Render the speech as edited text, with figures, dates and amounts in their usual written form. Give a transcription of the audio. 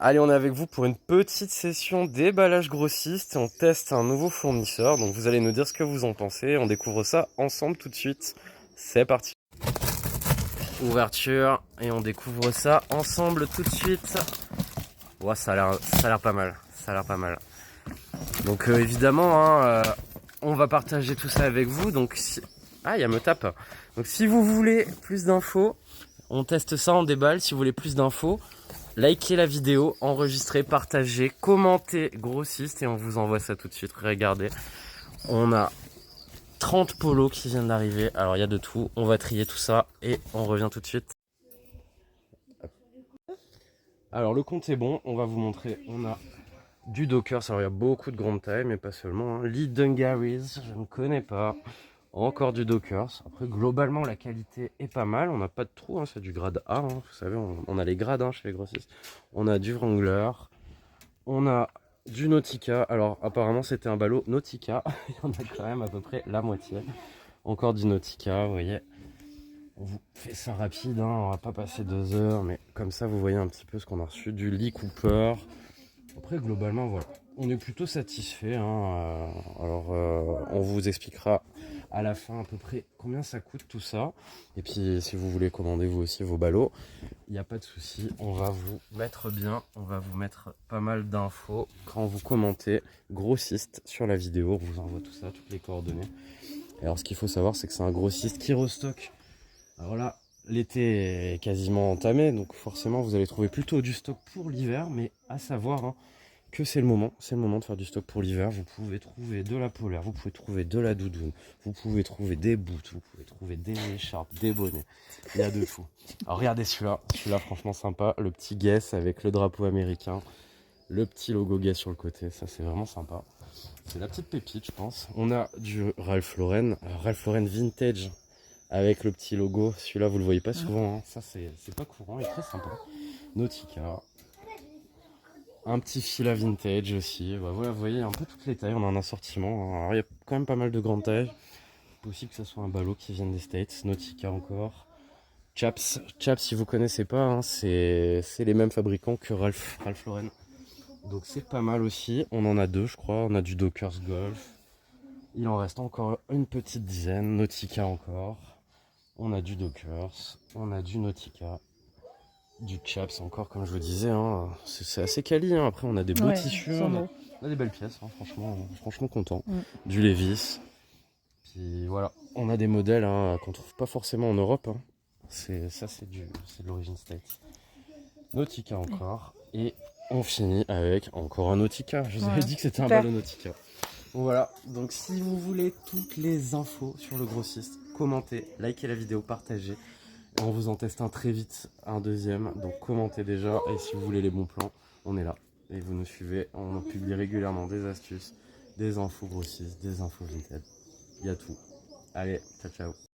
Allez, on est avec vous pour une petite session déballage grossiste. On teste un nouveau fournisseur, donc vous allez nous dire ce que vous en pensez. On découvre ça ensemble tout de suite. C'est parti. Ouverture, et on découvre ça ensemble tout de suite. Ouais, ça a l'air pas mal. Ça a l'air pas mal. Donc évidemment, on va partager tout ça avec vous. Donc ah, il y a me tape. Donc si vous voulez plus d'infos, on teste ça en déballe. Si vous voulez plus d'infos, likez la vidéo, enregistrez, partagez, commentez grossiste et on vous envoie ça tout de suite. Regardez, on a 30 polos qui viennent d'arriver. Alors il y a de tout, on va trier tout ça et on revient tout de suite. Alors le compte est bon, on va vous montrer. On a du Dockers, alors il y a beaucoup de grandes tailles, mais pas seulement. Hein. Lee Dungarees, je ne connais pas. Encore du Dockers. Après, globalement, la qualité est pas mal. On n'a pas de trou, hein, c'est du grade A. Hein. Vous savez, on a les grades chez les grossistes. On a du Wrangler. On a du Nautica. Alors, apparemment, c'était un ballot Nautica. Il y en a quand même à peu près la moitié. Encore du Nautica, vous voyez. On vous fait ça rapide, hein. On va pas passer 2 heures. Mais comme ça, vous voyez un petit peu ce qu'on a reçu. Du Lee Cooper. Après, globalement, voilà. On est plutôt satisfait. Hein. Alors, on vous expliquera à la fin à peu près combien ça coûte tout ça. Et puis, si vous voulez commander vous aussi vos ballots, il n'y a pas de souci. On va vous mettre bien. On va vous mettre pas mal d'infos. Quand vous commentez grossiste sur la vidéo, on vous envoie tout ça, toutes les coordonnées. Et alors, ce qu'il faut savoir, c'est que c'est un grossiste qui restocke. Alors là, l'été est quasiment entamé, donc forcément vous allez trouver plutôt du stock pour l'hiver, mais à savoir hein, que c'est le moment de faire du stock pour l'hiver. Vous pouvez trouver de la polaire, vous pouvez trouver de la doudoune, vous pouvez trouver des boots, vous pouvez trouver des écharpes, des bonnets, il y a de tout. Alors regardez celui-là franchement sympa, le petit Guess avec le drapeau américain, le petit logo Guess sur le côté, ça c'est vraiment sympa. C'est la petite pépite je pense. On a du Ralph Lauren, alors Ralph Lauren Vintage, avec le petit logo, celui-là vous le voyez pas souvent, hein. Ça c'est pas courant, il est très sympa. Nautica, un petit fila vintage aussi, bah, voilà, vous voyez un peu toutes les tailles, on a un assortiment, alors il y a quand même pas mal de grandes tailles, possible que ce soit un ballot qui vienne des States, Nautica encore, Chaps si vous connaissez pas, hein, c'est les mêmes fabricants que Ralph Lauren, donc c'est pas mal aussi, on en a deux je crois, on a du Dockers Golf, il en reste encore une petite dizaine, Nautica encore. On a du Dockers, on a du Nautica, du Chaps encore comme je vous disais, hein. C'est assez quali, hein. Après on a des beaux tissus, on a des belles pièces, hein. Franchement content. Du Levi's, puis voilà, on a des modèles hein, qu'on trouve pas forcément en Europe, hein. C'est de l'origine States. Nautica encore, et on finit avec encore un Nautica, je vous avais dit que c'était un ballon Nautica. Voilà, donc si vous voulez toutes les infos sur le grossiste, commentez, likez la vidéo, partagez. Et on vous en teste un très vite, un deuxième. Donc commentez déjà et si vous voulez les bons plans, on est là. Et vous nous suivez, on publie régulièrement des astuces, des infos grossistes, des infos vintage. Il y a tout. Allez, ciao ciao.